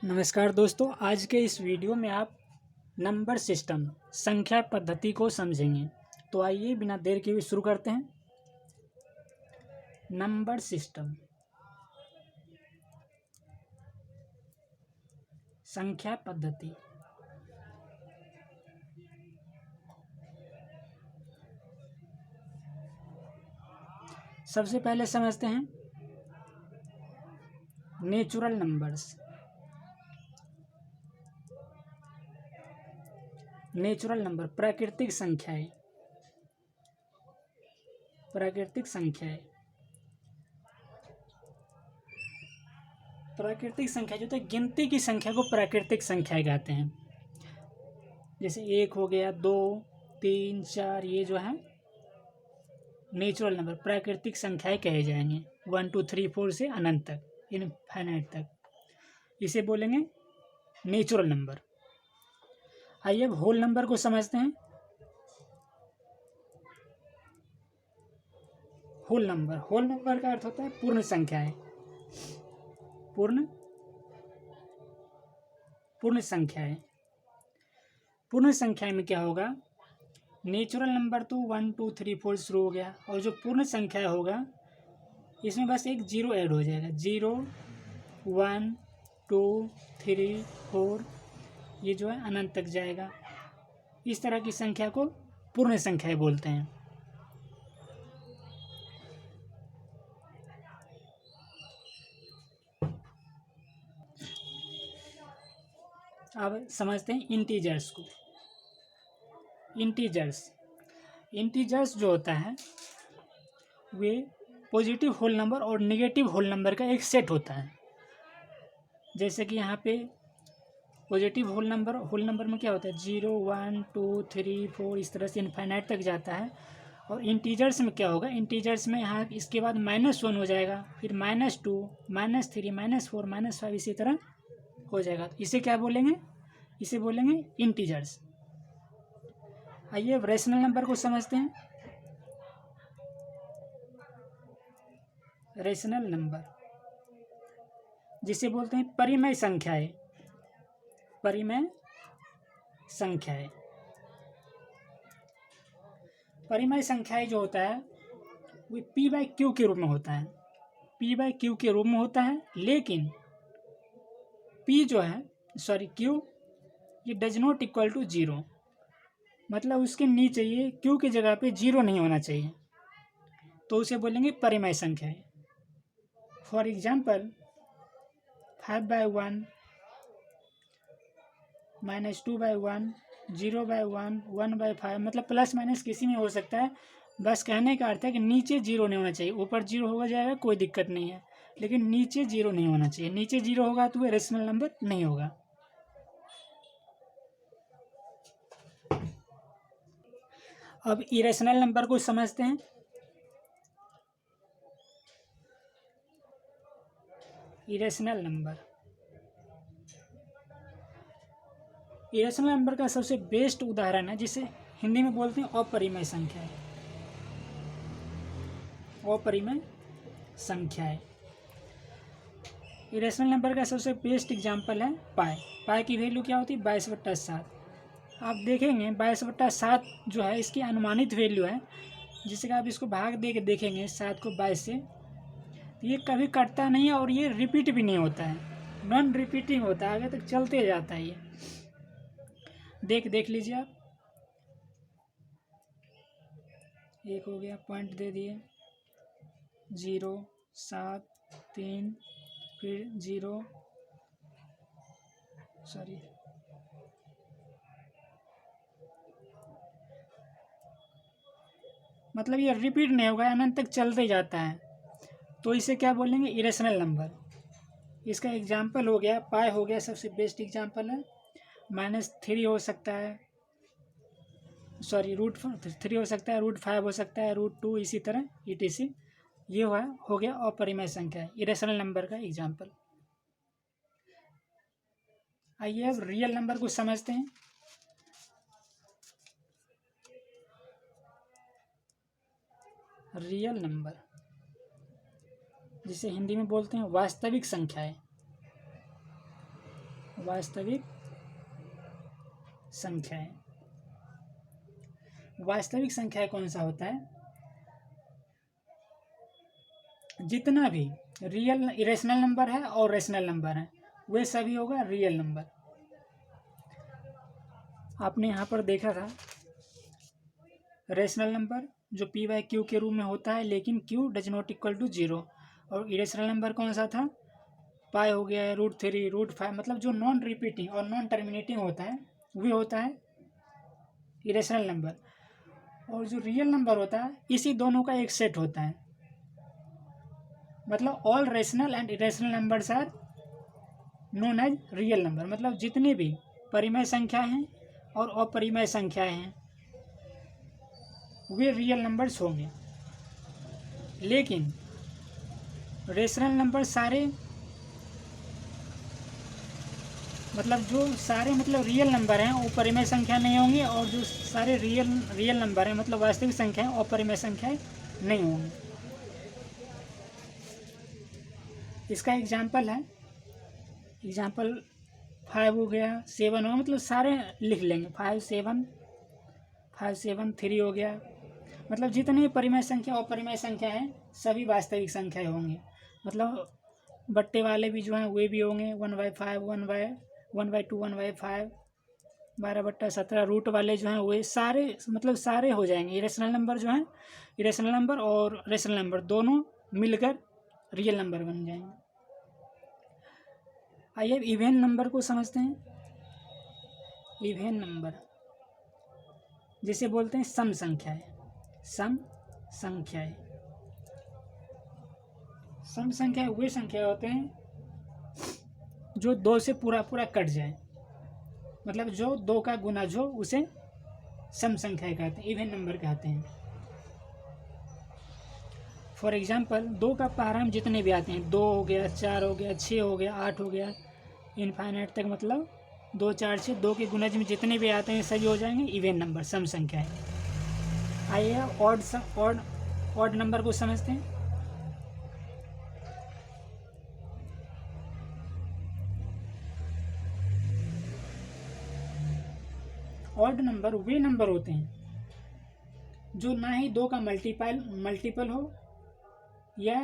नमस्कार दोस्तों, आज के इस वीडियो में आप नंबर सिस्टम संख्या पद्धति को समझेंगे। तो आइए बिना देर के हुए शुरू करते हैं। नंबर सिस्टम संख्या पद्धति। सबसे पहले समझते हैं नेचुरल नंबर्स। नेचुरल नंबर प्राकृतिक संख्याएं। प्राकृतिक संख्याएं प्राकृतिक संख्या जो होता है, गिनती की संख्या को प्राकृतिक संख्याएं कहते हैं। जैसे 1 हो गया, 2, 3, 4, ये जो है नेचुरल नंबर प्राकृतिक संख्याएं कहे जाएंगे। 1, 2, 3, 4 से अनंत तक, इनफाइनाइट तक, इसे बोलेंगे नेचुरल नंबर। आइए अब होल नंबर को समझते हैं। होल नंबर का अर्थ होता है पूर्ण संख्याएं। पूर्ण संख्याएं में क्या होगा, नेचुरल नंबर तो 1, 2, 3, 4 शुरू हो गया, और जो पूर्ण संख्या होगा इसमें बस एक जीरो ऐड हो जाएगा। 0, 1, 2, 3, 4, ये जो है अनंत तक जाएगा। इस तरह की संख्या को पूर्ण संख्याएं बोलते हैं। अब समझते हैं इंटीजर्स को। इंटीजर्स जो होता है वे पॉजिटिव होल नंबर और नेगेटिव होल नंबर का एक सेट होता है। जैसे कि यहाँ पे पॉजिटिव होल नंबर में क्या होता है, 0, 1, 2, 3, 4, इस तरह से इनफाइनाइट तक जाता है। और इंटीजर्स में क्या होगा, इंटीजर्स में यहाँ इसके बाद -1 हो जाएगा, फिर -2, -3, -4, -5, इसी तरह हो जाएगा। इसे क्या बोलेंगे, इसे बोलेंगे इंटीजर्स। आइए अब रेशनल नंबर को समझते हैं। रेशनल नंबर जिसे बोलते हैं परिमेय संख्याएं। परिमेय संख्याएं जो होता है वो P/Q के रूप में होता है। P/Q के रूप में होता है, लेकिन P जो है Q ये डज नॉट इक्वल टू 0, मतलब उसके नीचे ये Q की जगह पे 0 नहीं होना चाहिए, तो उसे बोलेंगे परिमेय संख्याएं। फॉर एग्जाम्पल 5/1, -2/1, 0/1, 1/5, मतलब प्लस माइनस किसी में हो सकता है। बस कहने का अर्थ है कि नीचे 0 नहीं होना चाहिए। ऊपर 0 हो जाएगा कोई दिक्कत नहीं है, लेकिन नीचे 0 नहीं होना चाहिए। नीचे 0 होगा तो वह रेशनल नंबर नहीं होगा। अब इरेशनल नंबर को समझते हैं। इरेशनल नंबर का सबसे बेस्ट उदाहरण है, जिसे हिंदी में बोलते हैं अपरिमेय संख्याएं। इरेशनल नंबर का सबसे बेस्ट एग्जांपल है पाई की वैल्यू क्या होती है, 22/7। आप देखेंगे 22/7 जो है इसकी अनुमानित वैल्यू है, जिससे कि आप इसको भाग दे के देखेंगे 7 को 22 से, ये कभी कटता नहीं है और ये रिपीट भी नहीं होता है, नॉन रिपीटिंग होता है, आगे तक चलते जाता है। ये देख लीजिए आप। 1 हो गया, पॉइंट दे दिए, 0, 7, 3, फिर 0, मतलब ये रिपीट नहीं होगा, अनंत तक चलते जाता है, तो इसे क्या बोलेंगे, इरेशनल नंबर। इसका एग्जाम्पल हो गया पाई, हो गया सबसे बेस्ट एग्जाम्पल है। -3 हो सकता है, √3 हो सकता है, √5 हो सकता है, √2, इसी तरह ETC। ये हो गया अपरिमेय संख्या, इरेशनल नंबर का एग्जाम्पल। आइए अब रियल नंबर को समझते हैं। रियल नंबर जिसे हिंदी में बोलते हैं वास्तविक संख्याएं। वास्तविक संख्याएं। वास्तविक संख्या कौन सा होता है? जितना भी रियल इरेशनल नंबर है और रेशनल नंबर है वे सभी होगा रियल नंबर। आपने यहाँ पर देखा था रेशनल नंबर जो पी बाई क्यू के रूप में होता है, लेकिन q does not equal to 0। और इरेशनल नंबर कौन सा था? पाई हो गया, √3, √5, मतलब जो नॉन रिपीटिंग और नॉन टर्मिनेटिंग होता है वही होता है इरेशनल नंबर। और जो रियल नंबर होता है इसी दोनों का एक सेट होता है। मतलब all rational and irrational numbers are known as real number. मतलब जितनी भी परिमेय संख्या हैं और अपरिमेय संख्याएं हैं वे रियल नंबर्स होंगे। लेकिन रेशनल नंबर सारे मतलब जो सारे मतलब रियल नंबर हैं वो परिमेय संख्या नहीं होंगे, और जो सारे रियल नंबर हैं मतलब वास्तविक संख्या है अपरिमेय संख्याएं नहीं होंगी। इसका एग्जाम्पल है, एग्जाम्पल 5 हो गया, 7 हो, मतलब सारे लिख लेंगे। 5 7 5 7 3 हो गया। मतलब जितनी परिमेय संख्या और अपरिमेय संख्या है सभी वास्तविक संख्याएं होंगी। मतलब बट्टे वाले भी जो हैं वे भी होंगे 1/5 1/2 1/5 12/17। रूट वाले जो हैं वे सारे मतलब सारे हो जाएंगे। इरेशनल नंबर जो हैं, इरेशनल नंबर और रेशनल नंबर दोनों मिलकर रियल नंबर बन जाएंगे। आइए अब इवेन नंबर को समझते हैं। इवेन नंबर जिसे बोलते हैं सम संख्याएं। सम संख्याएं, सम संख्याएं वे संख्या होते हैं जो 2 से पूरा पूरा कट जाए। मतलब जो 2 का गुना जो उसे सम संख्या कहते हैं, इवेन नंबर कहते हैं। फॉर एग्जाम्पल 2 का प्रारंभ जितने भी आते हैं, 2 हो गया, 4 हो गया, 6 हो गया, 8 हो गया, इनफाइनाइट तक, मतलब 2 4 6 2 के गुणज में जितने भी आते हैं सभी हो जाएंगे इवेन नंबर, सम संख्या है। आइए ऑड नंबर को समझते हैं। ऑड नंबर वे नंबर होते हैं जो ना ही 2 का मल्टीपल हो या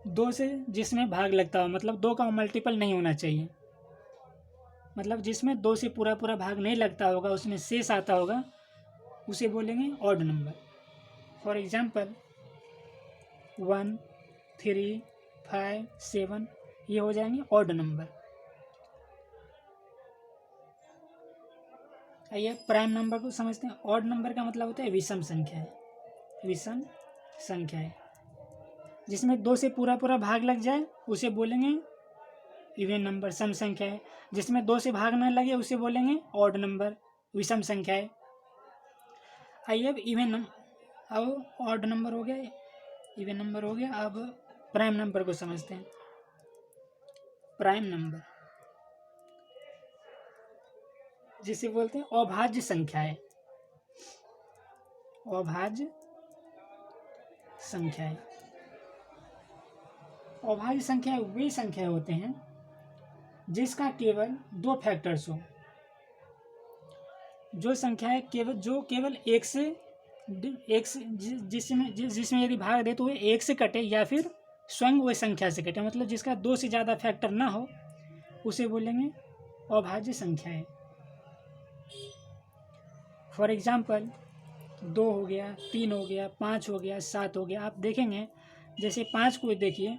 2 से जिसमें भाग लगता हो। मतलब 2 का मल्टीपल नहीं होना चाहिए। मतलब जिसमें 2 से पूरा पूरा भाग नहीं लगता होगा, उसमें शेष आता होगा, उसे बोलेंगे ऑड नंबर। फॉर एग्जाम्पल 1 3 5 7 ये हो जाएंगे ऑड नंबर। आइए प्राइम नंबर को समझते हैं। ऑड नंबर का मतलब होता है विषम संख्या है। विषम संख्या है जिसमें 2 से पूरा पूरा भाग लग जाए उसे बोलेंगे इवेन नंबर, सम संख्या है। जिसमें 2 से भाग ना लगे उसे बोलेंगे ऑड नंबर, विषम संख्या है। आइए अब ऑड नंबर हो गया, इवेन नंबर हो गया। अब प्राइम नंबर को समझते हैं। प्राइम नंबर जिसे बोलते हैं अभाज्य संख्या है। अभाज्य संख्या है। अभाज्य संख्या वे संख्या होते हैं जिसका केवल 2 फैक्टर्स हो। जो संख्या है केवल एक से जिसमें यदि भाग दे तो वो 1 से कटे या फिर स्वयं वह संख्या से कटे। मतलब जिसका 2 से ज़्यादा फैक्टर ना हो उसे बोलेंगे अभाज्य संख्या है। फॉर एग्जाम्पल 2 हो गया, 3 हो गया, 5 हो गया, 7 हो गया। आप देखेंगे जैसे 5 को देखिए,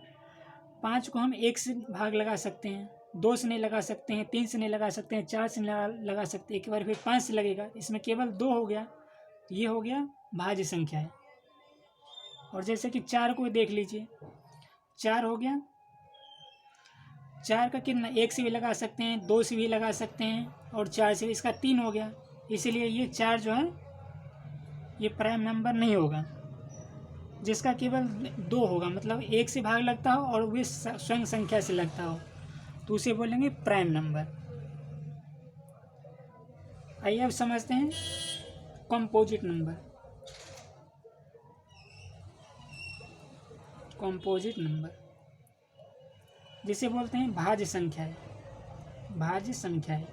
5 को हम 1 से भाग लगा सकते हैं, 2 से नहीं लगा सकते हैं, 3 से नहीं लगा सकते हैं, 4 से नहीं लगा सकते, एक बार फिर 5 से लगेगा। इसमें केवल 2 हो गया, ये हो गया भाज्य संख्या है। और जैसे कि 4 को देख लीजिए, 4 हो गया, 4 का कितना 1 से भी लगा सकते हैं, 2 से भी लगा सकते हैं और 4 से भी, इसका 3 हो गया। इसीलिए ये 4 जो है ये प्राइम नंबर नहीं होगा। जिसका केवल 2 होगा, मतलब 1 से भाग लगता हो और वे स्वयं संख्या से लगता हो, तो उसे बोलेंगे प्राइम नंबर। आइए अब समझते हैं कंपोजिट नंबर। कंपोजिट नंबर जिसे बोलते हैं भाज्य संख्याएं, भाज्य संख्याएं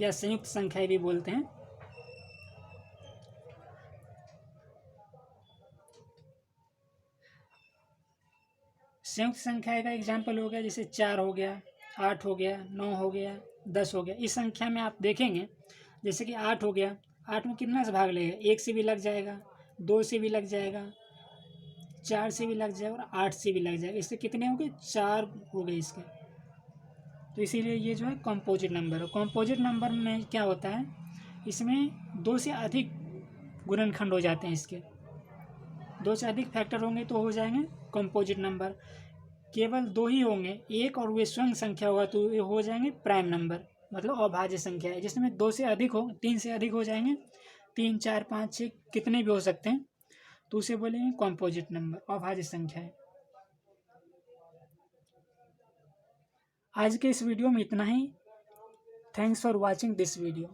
या संयुक्त संख्याएं भी बोलते हैं। संयुक्त संख्याएं का एग्जाम्पल हो गया, जैसे 4 हो गया, 8 हो गया, 9 हो गया, 10 हो गया। इस संख्या में आप देखेंगे जैसे कि 8 हो गया, 8 में कितना से भाग लगेगा, 1 से भी लग जाएगा, 2 से भी लग जाएगा, 4 से भी लग जाएगा और 8 से भी लग जाएगा। इससे कितने हो गए, 4 हो गए इसके। तो इसीलिए ये जो है कॉम्पोजिट नंबर है। कॉम्पोजिट नंबर में क्या होता है, इसमें 2 से अधिक गुणनखंड हो जाते हैं इसके, 2 से अधिक फैक्टर होंगे तो हो जाएंगे कॉम्पोजिट नंबर। केवल 2 ही होंगे, एक और वे स्वयं संख्या होगा तो ये हो जाएंगे प्राइम नंबर, मतलब अभाज्य संख्या है। जिसमें 2 से अधिक हो, 3 से अधिक हो जाएंगे, 3, 4, 5, 6 कितने भी हो सकते हैं, तो उसे बोलेंगे कॉम्पोजिट नंबर, अभाज्य संख्या है। आज के इस वीडियो में इतना ही। Thanks for watching this video.